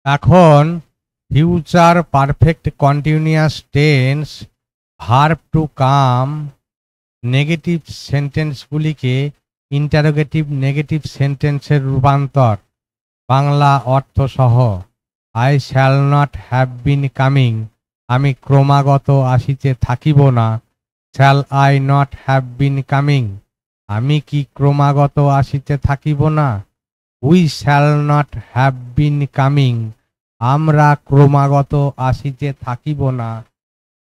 এখন future perfect continuous tense verb to come negative সেন্টেন্সগুলিকে interrogative negative সেন্টেন্সের রূপান্তর। বাংলা অর্থ সহ। I shall not have been coming, আমি ক্রমাগত আসিতে থাকিব না। Shall I not have been coming, আমি কি ক্রমাগত আসিতে থাকিব না। We shall not have been coming, আমরা ক্রমাগত আসিতে থাকিব না।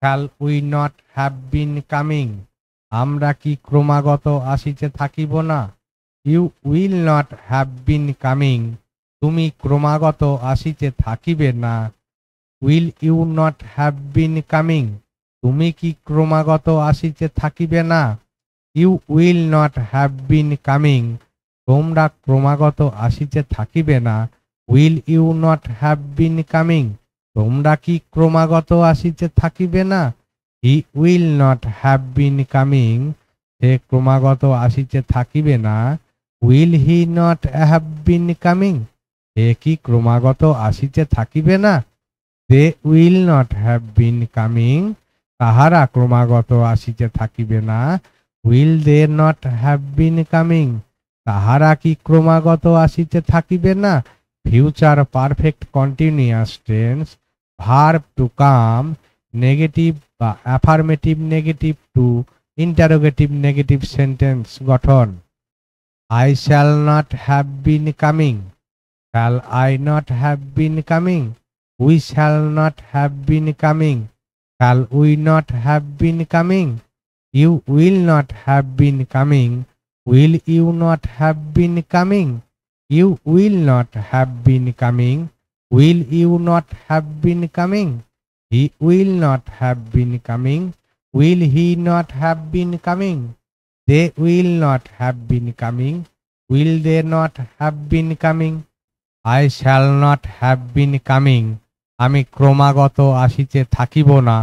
Shall we not have been coming, আমরা কি ক্রমাগত আসিতে থাকিব না। You will not have been coming, তুমি ক্রমাগত আসিতে থাকিবে না। Will you not have been coming, তুমি কি ক্রমাগত আসিতে থাকিবে না। You will not have been coming, তোমরা ক্রমাগত আসিতে থাকিবে না। Will you not have been coming, তোমরা কি ক্রমাগত আসিতে থাকিবে না। He will not have been coming, সে ক্রমাগত আসিতে থাকিবে না। Will he not have been coming, সে কি ক্রমাগত আসিতে থাকিবে না। They will not have been coming, তাহারা ক্রমাগত আসিতে থাকিবে না। Will they not have been coming, তাহারা কি ক্রমাগত আসিতে থাকিবে না। Future perfect continuous tense verb to come negative বা affirmative negative to interrogative negative sentence গঠন। I shall not have been coming, shall I not have been coming. We shall not have been coming, shall we not have been coming. You will not have been coming, will you not have been coming. You will not have been coming, will you not have been coming. He will not have been coming, will he not have been coming. They will not have been coming, will they not have been coming. I shall not have been coming, আমি ক্রমাগত আসিতে থাকিব না।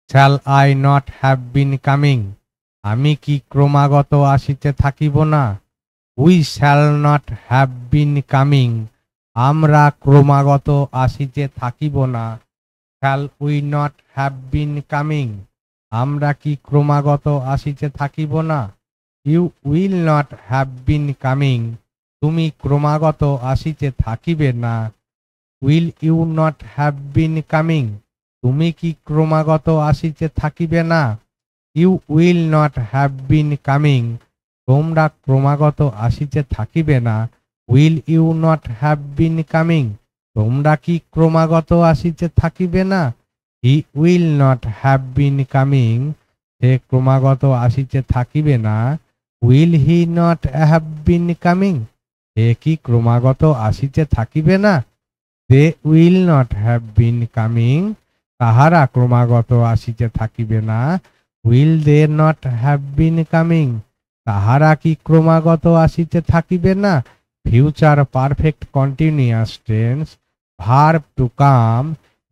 Shall I not have been coming, আমি কি ক্রমাগত আসিতে থাকিব না। We shall not have been coming, আমরা ক্রমাগত আসিতে থাকিব না। Shall we not have been coming, আমরা কি ক্রমাগত আসিতে থাকিব না। You will not have been coming, তুমি ক্রমাগত আসিতে থাকিবে না। Will you not have been coming, তুমি কি ক্রমাগত আসিতে থাকিবে না। You will not have been coming, তোমরা ক্রমাগত আসিতে থাকিবে না। Will you not have been coming, তোমরা কি ক্রমাগত আসিতে থাকিবে না। He will not have been coming, সে ক্রমাগত আসিতে থাকিবে না। Will he not have been coming, সে কি ক্রমাগত আসিতে থাকিবে না। They will not have been coming, তাহারা ক্রমাগত আসিতে থাকিবে না। Will they not have been coming, তাহারা কি ক্রমাগত আসিতে থাকিবে না। Future perfect continuous tense verb to come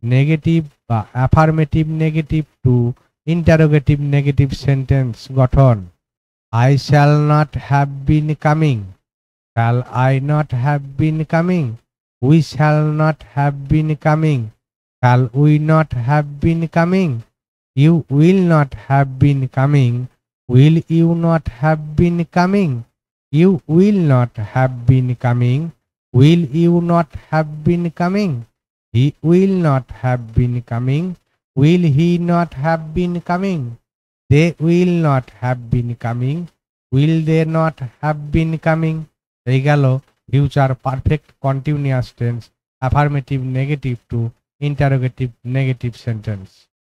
negative বা affirmative negative to interrogative negative sentence গঠন। I shall not have been coming, shall I not have been coming. We shall not have been coming, shall we not have been coming. You will not have been coming, will you not have been coming. You will not have been coming, will you not have been coming. He will not have been coming, will he not have been coming. They will not have been coming, will they not have been coming. এই গেল future perfect continuous tense affirmative negative to interrogative negative sentence.